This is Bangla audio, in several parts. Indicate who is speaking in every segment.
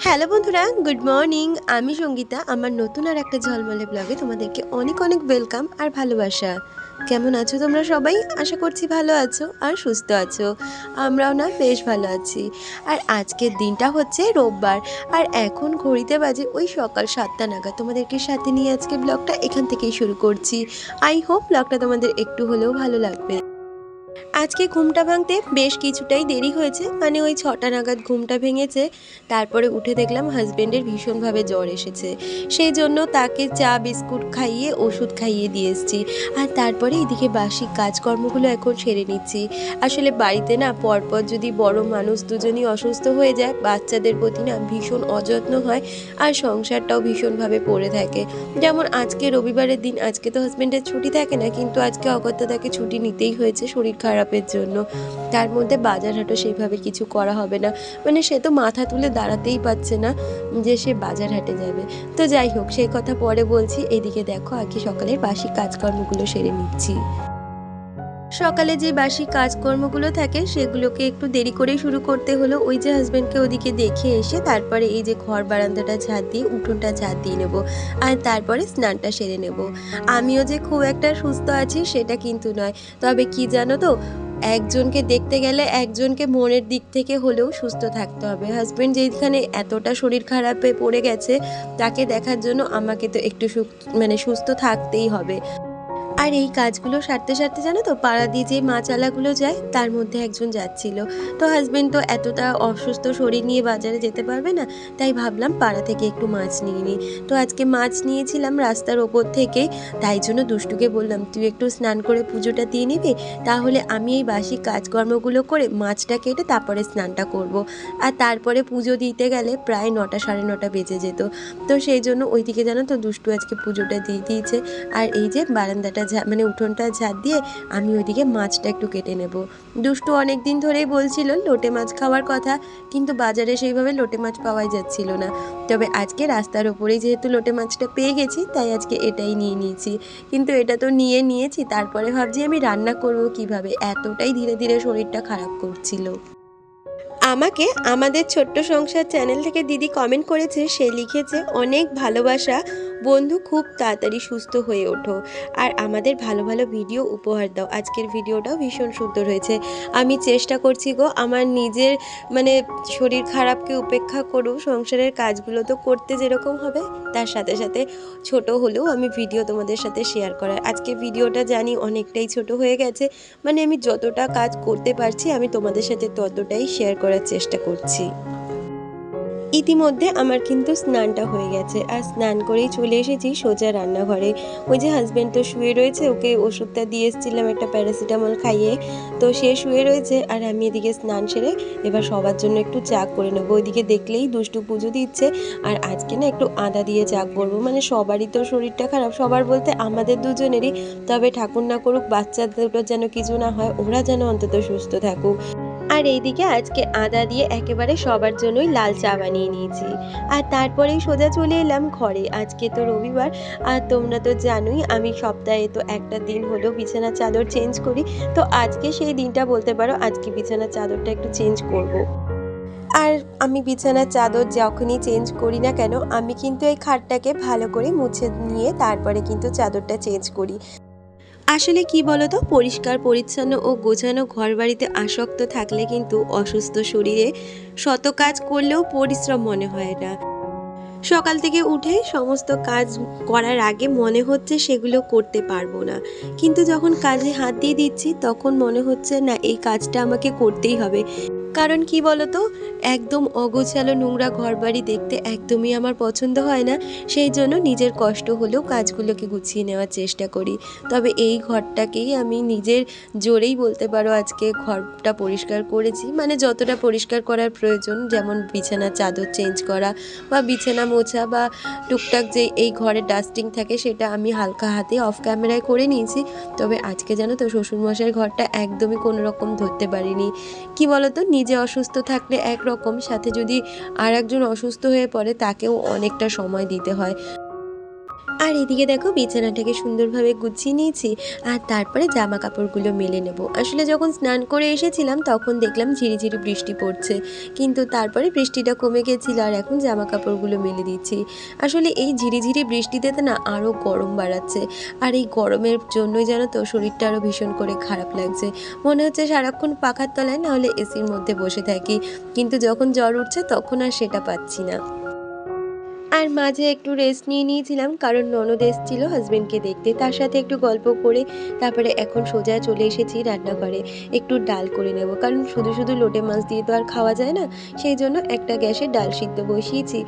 Speaker 1: হ্যালো বন্ধুরা, গুড মর্নিং। আমি সঙ্গীতা। আমার নতুন আর একটা ঝলমলে ব্লগে তোমাদেরকে অনেক অনেক ওয়েলকাম আর ভালোবাসা। কেমন আছো তোমরা সবাই? আশা করছি ভালো আছো আর সুস্থ আছো। আমরাও না বেশ ভালো আছি। আর আজকের দিনটা হচ্ছে রোববার। আর এখন ঘড়িতে বাজে ওই সকাল 7টা নাগাদ। তোমাদেরকে সাথে নিয়ে আজকে ব্লগটা এখান থেকেই শুরু করছি। আই হোপ ব্লগটা তোমাদের একটু হলেও ভালো লাগবে। আজকে ঘুমটা ভাঙতে বেশ কিছুটাই দেরি হয়েছে, মানে ওই 6টা নাগাদ ঘুমটা ভেঙেছে। তারপরে উঠে দেখলাম হাজবেন্ডের ভীষণভাবে জ্বর এসেছে। সেই জন্য তাকে চা বিস্কুট খাইয়ে ওষুধ খাইয়ে দিয়ে এসেছি। আর তারপরে এদিকে বাসি কাজকর্মগুলো এখন সেরে নিচ্ছি। আসলে বাড়িতে না পরপর যদি বড় মানুষ দুজনই অসুস্থ হয়ে যায়, বাচ্চাদের প্রতি না ভীষণ অযত্ন হয় আর সংসারটাও ভীষণভাবে পড়ে থাকে। যেমন আজকে রবিবারের দিন, আজকে তো হাজবেন্ডের ছুটি থাকে না, কিন্তু আজকে অগত্যা তাকে ছুটি নিতেই হয়েছে শরীর খারাপের জন্য। তার মধ্যে বাজার হাটও সেইভাবে কিছু করা হবে না, মানে সে তো মাথা তুলে দাঁড়াতেই পারছে না যে সে বাজার হাটে যাবে। তো যাই হোক, সেই কথা পরে বলছি। এদিকে দেখো আগে সকালের বাসি কাজকর্মগুলো সেরে নিচ্ছি। সকালে যে বাসি কাজকর্মগুলো থাকে সেগুলোকে একটু দেরি করেই শুরু করতে হলো। ওই যে হাজবেন্ডকে ওদিকে দেখে এসে তারপরে এই যে ঘর বারান্দাটা ঝাড় দিয়ে উঠোনটা ঝাড় দিয়ে নেবো। আর তারপরে স্নানটা সেরে নেব। আমিও যে খুব একটা সুস্থ আছি সেটা কিন্তু নয়, তবে কি জানো তো, একজনকে দেখতে গেলে একজনকে মনের দিক থেকে হলেও সুস্থ থাকতে হবে। হাজবেন্ড যেখানে এতটা শরীর খারাপে পড়ে গেছে, তাকে দেখার জন্য আমাকে তো একটু সুস্থ থাকতেই হবে। আর এই কাজগুলো সারতে সারতে জানো তো, পাড়া দিয়ে যে মাছওয়ালাগুলো যায় তার মধ্যে একজন যাচ্ছিল। তো হাজবেন্ড তো এতটা অসুস্থ শরীর নিয়ে বাজারে যেতে পারবে না, তাই ভাবলাম পাড়া থেকে একটু মাছ নিয়ে নিই। তো আজকে মাছ নিয়েছিলাম রাস্তার ওপর থেকে। তাই জন্য দুষ্টুকে বললাম, তুই একটু স্নান করে পুজোটা দিয়ে নিবি, তাহলে আমি এই বাসি কাজকর্মগুলো করে মাছটা কেটে তারপরে স্নানটা করব। আর তারপরে পুজো দিতে গেলে প্রায় 9টা সাড়ে 9টা বেজে যেত। তো সেই জন্য ওইদিকে জানো তো দুষ্টু আজকে পুজোটা দিয়ে দিয়েছে। আর এই যে বারান্দাটা উঠোনটা ঝাড় দিয়ে আমি ওইদিকে মাছটা একটু কেটে নেব। দুষ্টু অনেক দিন ধরেই বলছিল লোটে মাছ খাওয়ার কথা, কিন্তু বাজারে সেইভাবে লোটে মাছ পাওয়াই যাচ্ছিল না। তবে আজকে রাস্তার ওপরেই যেহেতু লোটে মাছটা পেয়ে গেছি, তাই আজকে এটাই নিয়ে নিয়েছি। কিন্তু এটা তো নিয়েছি, তারপরে ভাবছি আমি রান্না করব কিভাবে, এতটাই ধীরে ধীরে শরীরটা খারাপ করছিল। আমাকে আমাদের ছোট্ট সংসার চ্যানেল থেকে দিদি কমেন্ট করেছে, সে লিখেছে, অনেক ভালোবাসা বন্ধু, খুব তাড়াতাড়ি সুস্থ হয়ে ওঠো আর আমাদের ভালো ভালো ভিডিও উপহার দাও। আজকের ভিডিওটাও ভীষণ সুন্দর হয়েছে। আমি চেষ্টা করছি গো, আমার নিজের শরীর খারাপকে উপেক্ষা করুক, সংসারের কাজগুলো তো করতে যেরকম হবে তার সাথে সাথে ছোট হলেও আমি ভিডিও তোমাদের সাথে শেয়ার করার। আজকে ভিডিওটা জানি অনেকটাই ছোট হয়ে গেছে, আমি যতটা কাজ করতে পারছি আমি তোমাদের সাথে ততটাই শেয়ার করার চেষ্টা করছি। ইতিমধ্যে আমার কিন্তু স্নানটা হয়ে গেছে, আর স্নান করেই চলে এসেছি সোজা রান্নাঘরে। ওই যে হাজবেন্ড তো শুয়ে রয়েছে, ওকে ওষুধটা দিয়ে এসেছিলাম একটা প্যারাসিটামল খাইয়ে, তো সে শুয়ে রয়েছে। আর আমি এদিকে স্নান সেরে এবার সবার জন্য একটু চা করে নেবো। ওইদিকে দেখলেই দুষ্টু পুজো দিচ্ছে, আর আজকে না একটু আদা দিয়ে চা করবো। সবারই তো শরীরটা খারাপ, সবার বলতে আমাদের দুজনেরই। তবে ঠাকুর না করুক বাচ্চাদের যেন কিছু না হয়, ওরা যেন অন্তত সুস্থ থাকুক। আর এইদিকে আজকে আদা দিয়ে একেবারে সবার জন্যই লাল চা বানিয়ে নিয়েছি। আর তারপরেই সোজা চলে এলাম ঘরে। আজকে তো রবিবার, আর তোমরা তো জানোই আমি সপ্তাহে তো একটা দিন হলেও বিছানার চাদর চেঞ্জ করি। তো আজকে সেই দিনটা বলতে পারো, আজকে বিছানার চাদরটা একটু চেঞ্জ করব। আর আমি বিছানার চাদর যখনই চেঞ্জ করি না কেন, আমি কিন্তু এই খাটটাকে ভালো করে মুছে নিয়ে তারপরে কিন্তু চাদরটা চেঞ্জ করি। আসলে কি বলতো, পরিষ্কার পরিচ্ছন্ন ও গোছানো ঘরবাড়িতে আসক্ত থাকলে কিন্তু অসুস্থ শরীরে শত কাজ করলেও পরিশ্রম মনে হয় না। সকাল থেকে উঠে সমস্ত কাজ করার আগে মনে হচ্ছে সেগুলো করতে পারবো না, কিন্তু যখন কাজে হাত দিয়ে দিচ্ছি তখন মনে হচ্ছে না, এই কাজটা আমাকে করতেই হবে। কারণ কি বলতো, একদম অগোছালো নোংরা ঘরবাড়ি দেখতে একদমই আমার পছন্দ হয় না। সেই জন্য নিজের কষ্ট হলেও কাজগুলোকে গুছিয়ে নেওয়ার চেষ্টা করি। তবে এই ঘরটাকেই আমি নিজের জোরেই বলতে পারো আজকে ঘরটা পরিষ্কার করেছি, যতটা পরিষ্কার করার প্রয়োজন, যেমন বিছানার চাদর চেঞ্জ করা বা বিছানা মোছা বা টুকটাক যে এই ঘরে ডাস্টিং থাকে সেটা আমি হালকা হাতে অফ ক্যামেরায় করে নিয়েছি। তবে আজকে জানো তো শ্বশুরমশাইয়ের ঘরটা একদমই কোনো রকম ধরতে পারিনি। কি বলতো, নিজে অসুস্থ থাকলে একরকম, সাথে যদি আর একজন অসুস্থ হয়ে পড়ে তাকেও অনেকটা সময় দিতে হয়। আর এদিকে দেখো বিছানাটাকে সুন্দরভাবে গুছিয়ে নিয়েছি। আর তারপরে জামা কাপড়গুলো মেলে নেব। আসলে যখন স্নান করে এসেছিলাম তখন দেখলাম ঝিরিঝিরি বৃষ্টি পড়ছে, কিন্তু তারপরে বৃষ্টিটা কমে গেছিলো আর এখন জামা কাপড়গুলো মেলে দিচ্ছি। আসলে এই ঝিরিঝিরি বৃষ্টিতে তো না আরও গরম বাড়াচ্ছে। আর এই গরমের জন্যই জানো তো শরীরটা আরও ভীষণ করে খারাপ লাগছে। মনে হচ্ছে সারাক্ষণ পাখার তলায় না হলে এসির মধ্যে বসে থাকি, কিন্তু যখন জ্বর উঠছে তখন আর সেটা পাচ্ছি না। আর মাঝে একটু রেস্ট নিয়ে নিয়েছিলাম, কারণ ননদ এসেছিল হাজবেন্ডকে দেখতে, তার সাথে একটু গল্প করে তারপরে এখন সোজা চলে এসেছি রান্নাঘরে। একটু ডাল করে নেব, কারণ শুধু শুধু লোটে মাছ দিয়ে তো আর খাওয়া যায় না। সেই জন্য একটা গ্যাসে ডাল সিদ্ধ বসিয়েছি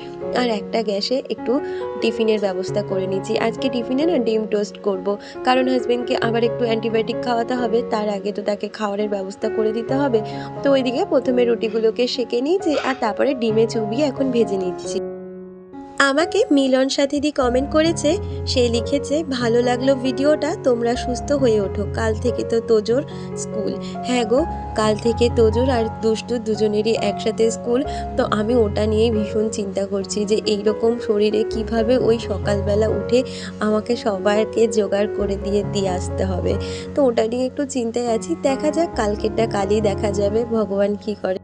Speaker 1: আর একটা গ্যাসে একটু টিফিনের ব্যবস্থা করে নিয়েছি। আজকে টিফিনে না ডিম টোস্ট করব, কারণ হাজবেন্ডকে আবার একটু অ্যান্টিবায়োটিক খাওয়াতে হবে, তার আগে তো তাকে খাওয়ারের ব্যবস্থা করে দিতে হবে। তো ওইদিকে প্রথমে রুটিগুলোকে সেঁকে নিয়েছি আর তারপরে ডিমে চুবিয়ে এখন ভেজে নিচ্ছি। আমাকে মিলন সাথীদি কমেন্ট করেছে, সে লিখেছে ভালো লাগলো ভিডিওটা, তোমরা সুস্থ হয়ে ওঠো, কাল থেকে তো তোজোর স্কুল। হ্যাঁ গো, কাল থেকে তোজোর আর দুষ্টু দুজনেরই একসাথে স্কুল। তো আমি ওটা নিয়েই ভীষণ চিন্তা করছি যে এইরকম শরীরে কিভাবে ওই সকালবেলা উঠে আমাকে সবাইকে জোগাড় করে দিয়ে আসতে হবে। তো ওটা নিয়ে একটু চিন্তায় আছি, দেখা যাক, কালকেরটা কালই দেখা যাবে, ভগবান কি করে।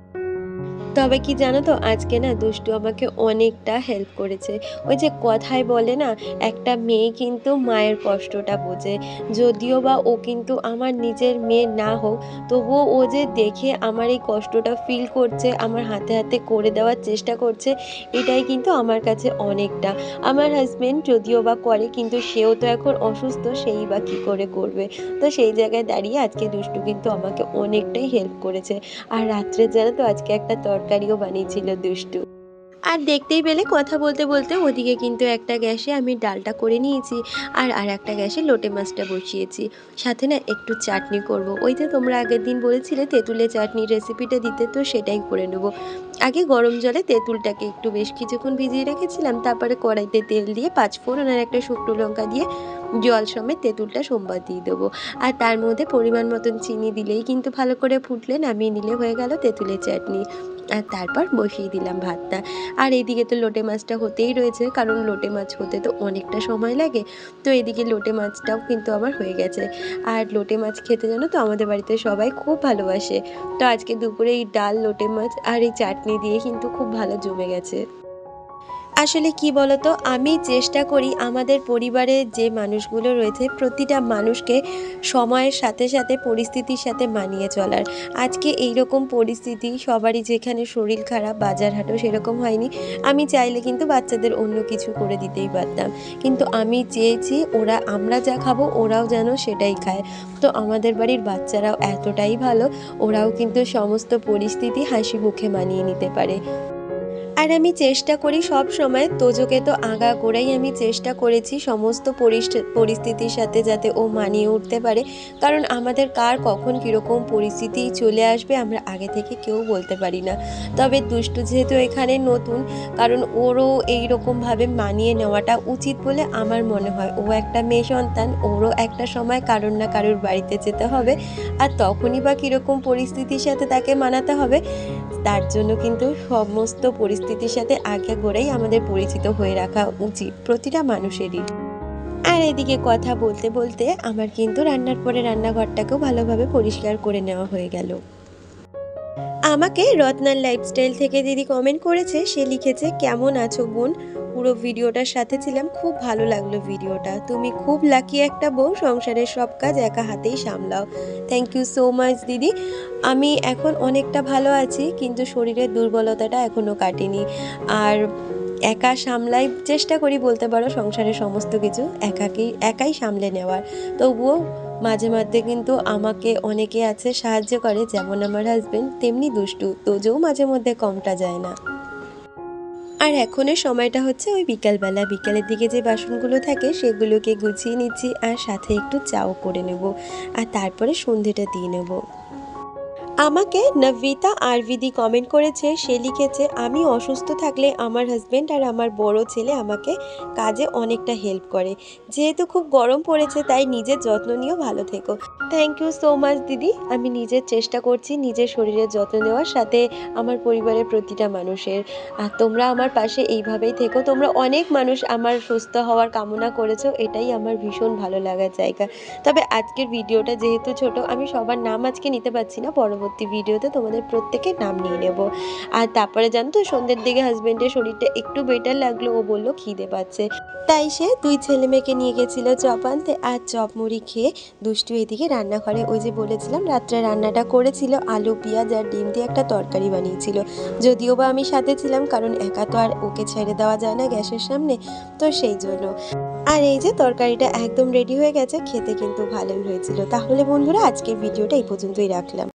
Speaker 1: তবে কি জানো তো, আজকে না দুষ্টু আমাকে অনেকটা হেল্প করেছে। ওই যে কথায় বলে না, একটা মেয়ে কিন্তু মায়ের কষ্টটা বোঝে। যদিও বা ও কিন্তু আমার নিজের মেয়ে না হোক, তবুও ও যে দেখে আমার এই কষ্টটা ফিল করছে, আমার হাতে হাতে করে দেওয়ার চেষ্টা করছে, এটাই কিন্তু আমার কাছে অনেকটা। আমার হাজবেন্ড যদিও বা করে, কিন্তু সেও তো এখন অসুস্থ, সেই বা কী করে করবে। তো সেই জায়গায় দাঁড়িয়ে আজকে দুষ্টু কিন্তু আমাকে অনেকটাই হেল্প করেছে। আর রাত্রে জানো তো আজকে একটা তরকারিও বানিয়েছিল দুষ্টু। আর দেখতেই পেলে কথা বলতে বলতে ওদিকে কিন্তু একটা গ্যাসে আমি ডালটা করে নিয়েছি আর একটা গ্যাসে লোটে মাছটা বসিয়েছি। সাথে না একটু চাটনি করব। ওই যে তোমরা আগের দিন বলেছিলে তেঁতুলের চাটনির রেসিপিটা দিতে, তো সেটাই করে নেব। আগে গরম জলে তেঁতুলটাকে একটু বেশ কিছুক্ষণ ভিজিয়ে রেখেছিলাম, তারপরে কড়াইতে তেল দিয়ে 5 ফোড়ন আর একটা শুকনো লঙ্কা দিয়ে জল সমেত তেঁতুলটা সোমবার দিয়ে দেবো। আর তার মধ্যে পরিমাণ মতন চিনি দিলেই কিন্তু ভালো করে ফুটলে নামিয়ে নিলে হয়ে গেল তেঁতুলের চাটনি। আর তারপর বসিয়ে দিলাম ভাতটা। আর এদিকে তো লোটে মাছটা হতেই রয়েছে, কারণ লোটে মাছ হতে তো অনেকটা সময় লাগে। তো এদিকে লোটে মাছটাও কিন্তু আমার হয়ে গেছে। আর লোটে মাছ খেতে জানো তো আমাদের বাড়িতে সবাই খুব ভালোবাসে। তো আজকে দুপুরে এই ডাল, লোটে মাছ আর এই চাটনি দিয়ে কিন্তু খুব ভালো জমে গেছে। আসলে কি বলতো, আমি চেষ্টা করি আমাদের পরিবারে যে মানুষগুলো রয়েছে প্রতিটা মানুষকে সময়ের সাথে সাথে পরিস্থিতির সাথে মানিয়ে চলার। আজকে এইরকম পরিস্থিতি, সবারই যেখানে শরীর খারাপ, বাজার হাটও সেরকম হয়নি। আমি চাইলে কিন্তু বাচ্চাদের অন্য কিছু করে দিতেই পারতাম, কিন্তু আমি চেয়েছি আমরা যা খাবো ওরাও যেন সেটাই খায়। তো আমাদের বাড়ির বাচ্চারাও এতটাই ভালো, ওরাও কিন্তু সমস্ত পরিস্থিতি হাসি মুখে মানিয়ে নিতে পারে। আর আমি চেষ্টা করি সব সময়, তোজোকে তো আগাগোড়াই আমি চেষ্টা করেছি সমস্ত পরিস্থিতির সাথে যাতে ও মানিয়ে উঠতে পারে, কারণ আমাদের কার কখন কীরকম পরিস্থিতি চলে আসবে আমরা আগে থেকে কেউ বলতে পারি না। তবে দুষ্টু যেহেতু এখানে নতুন, কারণ ওরও এইরকমভাবে মানিয়ে নেওয়াটা উচিত বলে আমার মনে হয়। ও একটা মেয়ে সন্তান, ওরও একটা সময় কারোর না কারোর বাড়িতে যেতে হবে, আর তখনই বা কীরকম পরিস্থিতির সাথে তাকে মানাতে হবে, তার জন্য কিন্তু সমস্ত পরিস্থিতির সাথে আগে গোড়াই আমাদের পরিচিত হয়ে রাখা উচিত প্রতিটা মানুষেরই। আর এদিকে কথা বলতে বলতে আমার কিন্তু রান্নার পরে রান্নাঘরটাকেও ভালোভাবে পরিষ্কার করে নেওয়া হয়ে গেল। আমাকে রত্নার লাইফস্টাইল থেকে দিদি কমেন্ট করেছে, সে লিখেছে কেমন আছো বোন, পুরো ভিডিওটার সাথে ছিলাম, খুব ভালো লাগলো ভিডিওটা, তুমি খুব লাকি একটা বউ, সংসারের সব কাজ একা হাতেই সামলাও। থ্যাংক ইউ সো মাচ দিদি। আমি এখন অনেকটা ভালো আছি, কিন্তু শরীরের দুর্বলতাটা এখনও কাটেনি। আর একা সামলাই চেষ্টা করি বলতে পারো, সংসারের সমস্ত কিছু একাই সামলে নেওয়ার। তবুও মাঝে মধ্যে কিন্তু আমাকে অনেকে আছে সাহায্য করে, যেমন আমার হাজবেন্ড, তেমনি দুষ্টু তোজও মাঝে মধ্যে কমটা যায় না। আর এখনের সময়টা হচ্ছে ওই বিকালবেলা, বিকালের দিকে যে বাসনগুলো থাকে সেগুলোকে গুছিয়ে নিচ্ছি আর সাথে একটু চাও করে নেব, আর তারপরে সন্ধেটা দিয়ে নেব। আমাকে নবিতা আরভিদি কমেন্ট করেছে, সে লিখেছে আমি অসুস্থ থাকলে আমার হাজবেন্ড আর আমার বড় ছেলে আমাকে কাজে অনেকটা হেল্প করে, যেহেতু খুব গরম পড়েছে তাই নিজের যত্ন নিয়েও ভালো থেকো। থ্যাংক ইউ সো মাচ দিদি। আমি নিজের চেষ্টা করছি নিজের শরীরের যত্ন নেওয়ার, সাথে আমার পরিবারের প্রতিটা মানুষের। আর তোমরা আমার পাশে এইভাবেই থেকো। তোমরা অনেক মানুষ আমার সুস্থ হওয়ার কামনা করেছো, এটাই আমার ভীষণ ভালো লাগার জায়গা। তবে আজকের ভিডিওটা যেহেতু ছোট, আমি সবার নাম আজকে নিতে পারছি না। পরবর্তী ভিডিওতে তোমাদের প্রত্যেকের নাম নিয়ে নেব। আর তারপরে জানো তো, সন্ধ্যের দিকে হাসব্যান্ডের শরীরটা একটু বেটার লাগলো। ও বলল খিদে পাচ্ছে। তাই সে 2 ছেলে মেয়েকে নিয়ে গেছিল চপ আনতে, আর চপ মুড়ি খেয়ে দুষ্টু এদিকে রান্নাঘরে, ওই যে বলেছিলাম রাত্রে রান্নাটা করেছিল, আলু পেঁয়াজ আর ডিম দিয়ে একটা তরকারি বানিয়েছিল। যদিও বা আমি সাথে ছিলাম, কারণ একা তো আর ওকে ছেড়ে দেওয়া যায় না গ্যাসের সামনে, তো সেই জন্য। আর এই যে তরকারিটা একদম রেডি হয়ে গেছে, খেতে কিন্তু ভালোই হয়েছিল। তাহলে বন্ধুরা, আজকের ভিডিওটা এই পর্যন্তই রাখলাম।